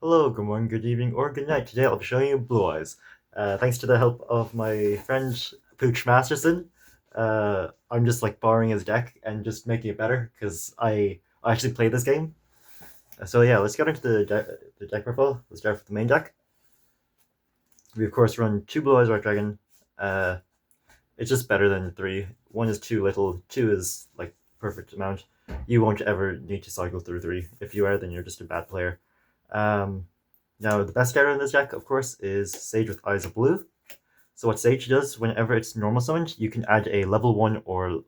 Hello, good morning, good evening, or good night. Today I'll be showing you Blue Eyes. Thanks to the help of my friend Pooch Masterson, I'm just like borrowing his deck and just making it better because I actually play this game. So yeah, let's get into the deck profile. Let's start with the main deck. We of course run two Blue Eyes White Dragon. Uh, it's just better than three. One is too little. Two is like perfect amount. You won't ever need to cycle through three. If you are, then you're just a bad player. Um, Now, the best character in this deck, of course, is Sage with Eyes of Blue. So what Sage does, whenever it's normal summoned, you can add a level 1 or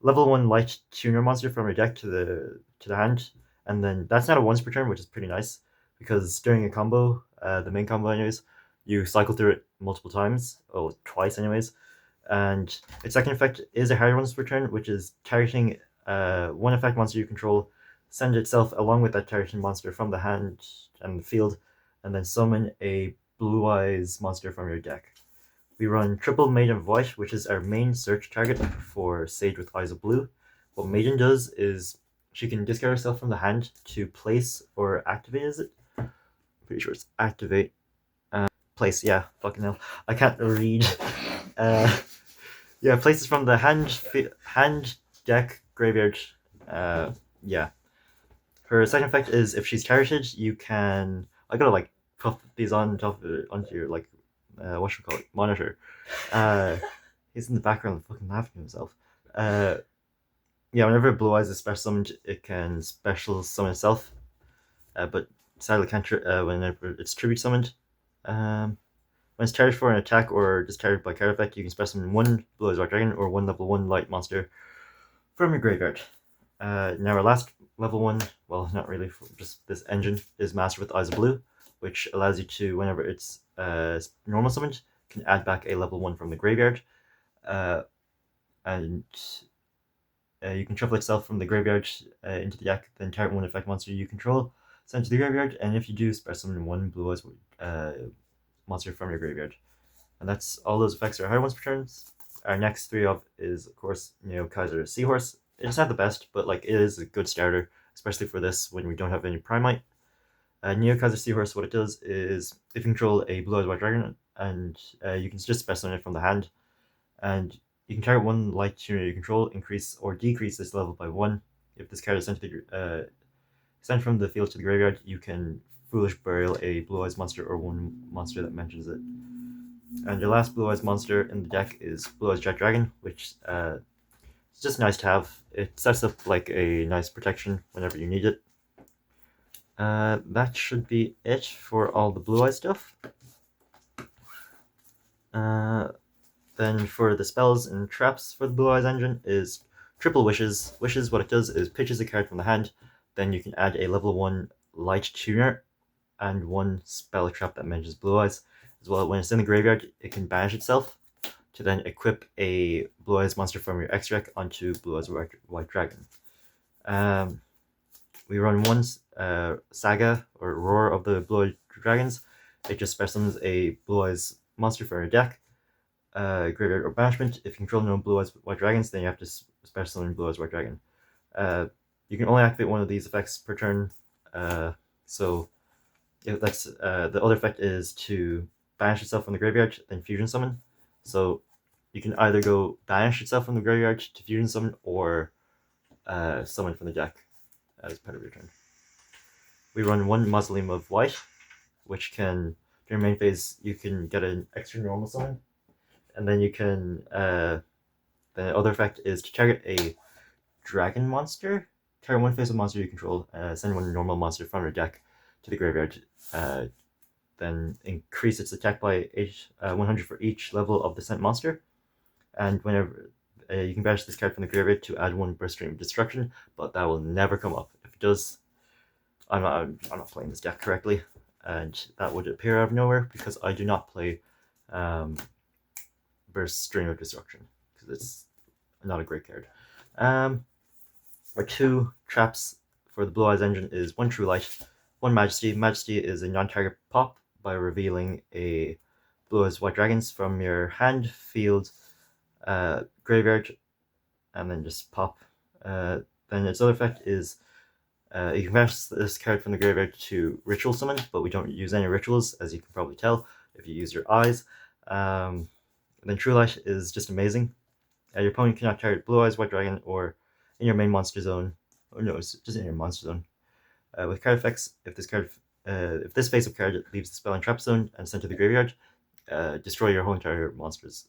level 1 light tuner monster from your deck to the hand. And then that's not a once per turn, which is pretty nice, because during a combo, the main combo anyways, you cycle through it multiple times, or twice anyways. And its second effect is a hard once per turn, which is targeting one effect monster you control, send itself along with that targeting monster from the hand and the field, and then summon a Blue Eyes monster from your deck. We run triple Maiden of White, which is our main search target for Sage with Eyes of Blue. What Maiden does is she can discard herself from the hand to place or activate, is it? Pretty sure it's activate. Place, yeah, fucking hell. I can't read. Uh, yeah, places from the hand, deck, graveyard. Yeah. Her second effect is if she's targeted, you can. I gotta like put these on top of it, onto your like, what should we call it, monitor. Uh, he's in the background, fucking laughing to himself. Uh, yeah, whenever Blue Eyes is special summoned, it can special summon itself, but sadly can't whenever it's tribute summoned. Um, when it's targeted for an attack or just targeted by card effect, you can special summon one Blue Eyes Rock Dragon or one level 1 light monster from your graveyard. Now our last level 1, well, not really, just this engine, is Master with Eyes of Blue, which allows you to, whenever it's normal summoned, can add back a level 1 from the graveyard. Uh, and you can shuffle itself from the graveyard into the deck, then target one effect monster you control, send to the graveyard, and if you do, special summon one Blue Eyes monster from your graveyard. And that's all those effects are hard ones per turns. Our next three up is, of course, Kaiser Seahorse. It's not the best, but like it is a good starter, especially for this when we don't have any Primite. Neo Kaiser Seahorse, what it does is if you control a Blue Eyes White Dragon, and you can just special summon it from the hand, and you can target one light tuner you control, increase or decrease this level by 1. If this card is sent from the field to the graveyard, you can Foolish Burial a Blue Eyes monster or one monster that mentions it. And your last Blue Eyes monster in the deck is Blue Eyes Jet Dragon, which it's just nice to have. It sets up like a nice protection whenever you need it. That should be it for all the Blue Eyes stuff. Then for the spells and traps for the Blue Eyes engine is Triple Wishes. Wishes, what it does is pitches a card from the hand, then you can add a level 1 light tuner and one spell trap that mentions Blue Eyes. As well, when it's in the graveyard, it can banish itself to then equip a Blue Eyes monster from your X deck onto Blue Eyes White Dragon. We run one Saga or Roar of the Blue Eyes Dragons. It just specimens a Blue Eyes monster from your deck, graveyard or banishment. If you control no Blue Eyes White Dragons, then you have to special summon Blue Eyes White Dragon. You can only activate one of these effects per turn. So yeah, that's the other effect is to banish itself from the graveyard, then fusion summon. So you can either go banish itself from the graveyard to fusion summon, or summon from the deck as part of your turn. We run one Mausoleum of White, which can, during main phase, you can get an extra normal summon, and then you can, the other effect is to target a dragon monster, target one face of monster you control, send one normal monster from your deck to the graveyard, then increase its attack by 100 for each level of the sent monster. And whenever you can banish this card from the graveyard to add one Burst Stream of Destruction, but that will never come up. If it does, I'm not playing this deck correctly, and that would appear out of nowhere because I do not play Burst Stream of Destruction because it's not a great card. Our two traps for the Blue Eyes engine is one True Light, one Majesty. Majesty is a non-target pop by revealing a Blue Eyes White Dragons from your hand, field, graveyard, and then just pop. Then its other effect is You can pass this card from the graveyard to ritual summon, but we don't use any rituals, as you can probably tell if you use your eyes. Then True Light is just amazing. Your opponent cannot target Blue Eyes, White Dragon, or in your main monster zone. Oh no, it's just in your monster zone. With card effects, if this face-up card leaves the spell in trap zone and sent to the graveyard, destroy your whole entire monsters.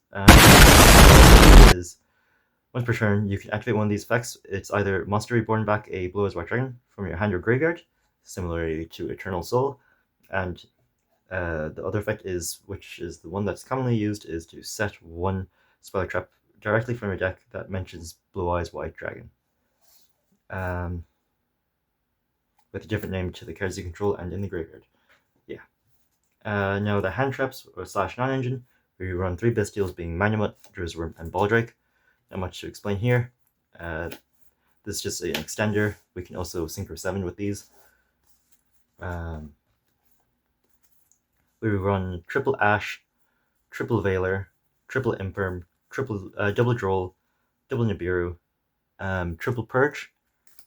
Is once per turn, you can activate one of these effects. It's either Monster Reborn back a Blue Eyes White Dragon from your hand or graveyard, similarly to Eternal Soul, and the other effect is, which is the one that's commonly used, is to set one spell trap directly from your deck that mentions Blue Eyes White Dragon. With a different name to the cards you control and in the graveyard. Yeah. Now the hand traps or / non-engine, where you run 3 Bestials being Manumut, Druisworm, and Baldrake. Not much to explain here. This is just an extender. We can also Synchro 7 with these. We run triple Ash, triple Veiler, triple Imperm, double Droll, double Nibiru, triple Purge,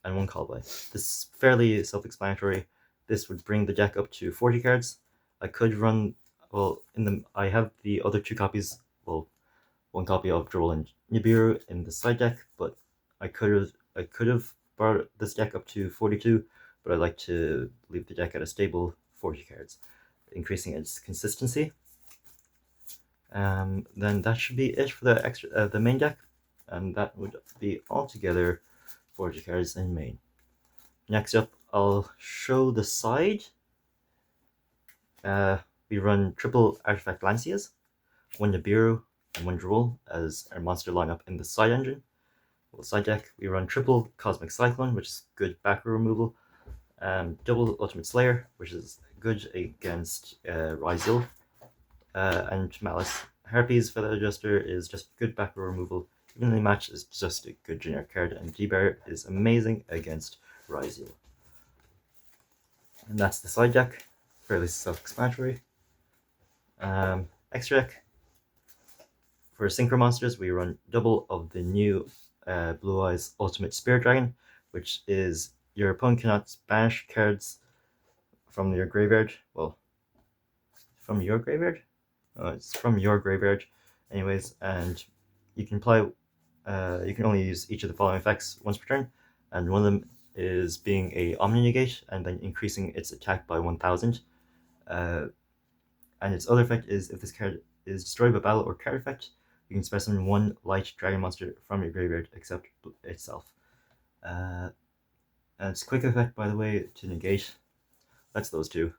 and 1 Callboy. This is fairly self-explanatory. This would bring the deck up to 40 cards. I could run, well, I have the other 2 copies, well, 1 copy of Droll and Nibiru in the side deck, but I could have brought this deck up to 42, but I'd like to leave the deck at a stable 40 cards, increasing its consistency. Then that should be it for the main deck, and that would be altogether 40 cards in main. Next up, I'll show the side. We run triple Artifact Lancias, 1 Nibiru, and 1 Droll as our monster lineup in the side engine. Well, side deck, we run triple Cosmic Cyclone, which is good back row removal, double Ultimate Slayer, which is good against Ryzil, and Malice. Harpies Feather Adjuster is just good back row removal. Evenly Match is just a good generic card, and D-Bear is amazing against Ryzil. And that's the side deck, fairly self-explanatory. Extra deck. For Synchro monsters, we run double of the new Blue Eyes Ultimate Spirit Dragon, which is your opponent cannot banish cards from your graveyard. Well, from your graveyard? It's from your graveyard, anyways, and you can apply. You can only use each of the following effects once per turn, and one of them is being a Omni Negate and then increasing its attack by 1000. And its other effect is if this card is destroyed by battle or card effect, you can specimen 1 light dragon monster from your graveyard except itself. And its quick effect, by the way, to negate, that's those 2.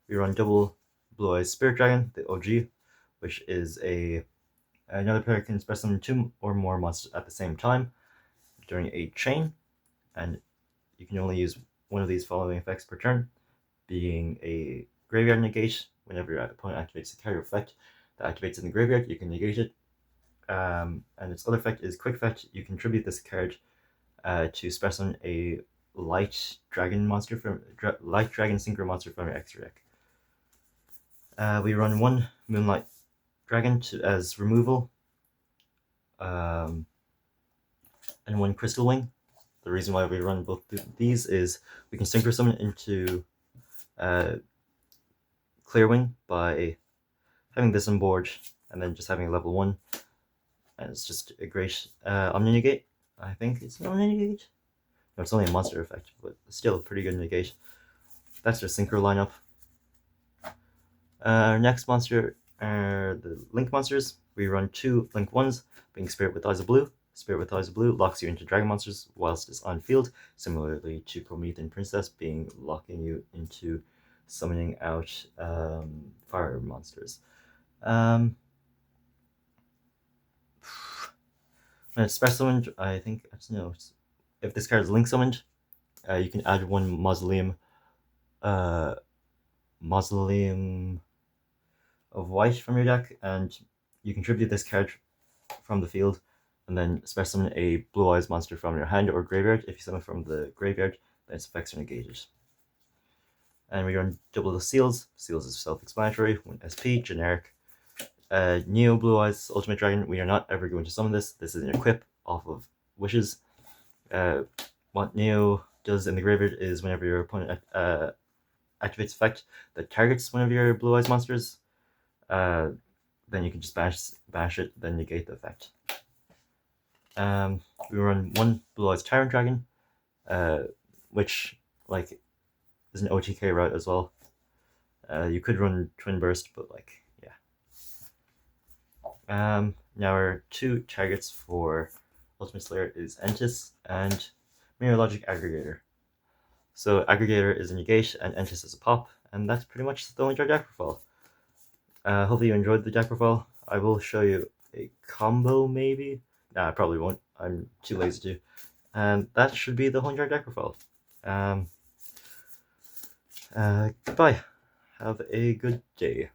We run double Blue Eyes Spirit Dragon, the OG, which is another player can specimen 2 or more monsters at the same time during a chain, and you can only use one of these following effects per turn, being a Graveyard Negate. Whenever your opponent activates the carrier effect that activates in the graveyard, you can negate it. And its other effect is quick effect. You contribute this card to specimen a light dragon monster from light dragon synchro monster from your extra deck. We run 1 Moonlight Dragon as removal, and 1 Crystal Wing. The reason why we run both these is we can synchro summon into Clearwing by having this on board and then just having a level 1, and it's just a great Omni Negate. I think it's an Omni Negate. No, it's only a monster effect, but still a pretty good negate. That's our synchro lineup. Our next monster are the Link monsters. We run 2 Link 1s, being Spirit with Eyes of Blue. Spirit with Eyes of Blue locks you into dragon monsters whilst it's on field, similarly to Promethean Princess being locking you into summoning out fire monsters. When it's special summoned, I think, no, if this card is link summoned, you can add 1 Mausoleum of White from your deck, and you contribute this card from the field, and then special summon a Blue Eyes monster from your hand or graveyard. If you summon from the graveyard, then its effects are negated. And we run double the Seals. Seals is self-explanatory. 1 SP, generic. Neo Blue Eyes Ultimate Dragon. We are not ever going to summon this. This is an equip off of Wishes. Want Neo does in the graveyard is whenever your opponent activates effect that targets one of your Blue Eyes monsters, then you can just bash it, then negate the effect. We run one Blue Eyes Tyrant Dragon, which like is an OTK route as well. You could run Twin Burst, but like yeah. Now our two targets for Ultimate Slayer is Entis and Mirror Logic Aggregator. So Aggregator is a negate and Entis is a pop, and that's pretty much the only deck profile. Hopefully you enjoyed the deck profile. I will show you a combo maybe. Nah, I probably won't. I'm too lazy to. And that should be the whole entire deck profile. Goodbye. Have a good day.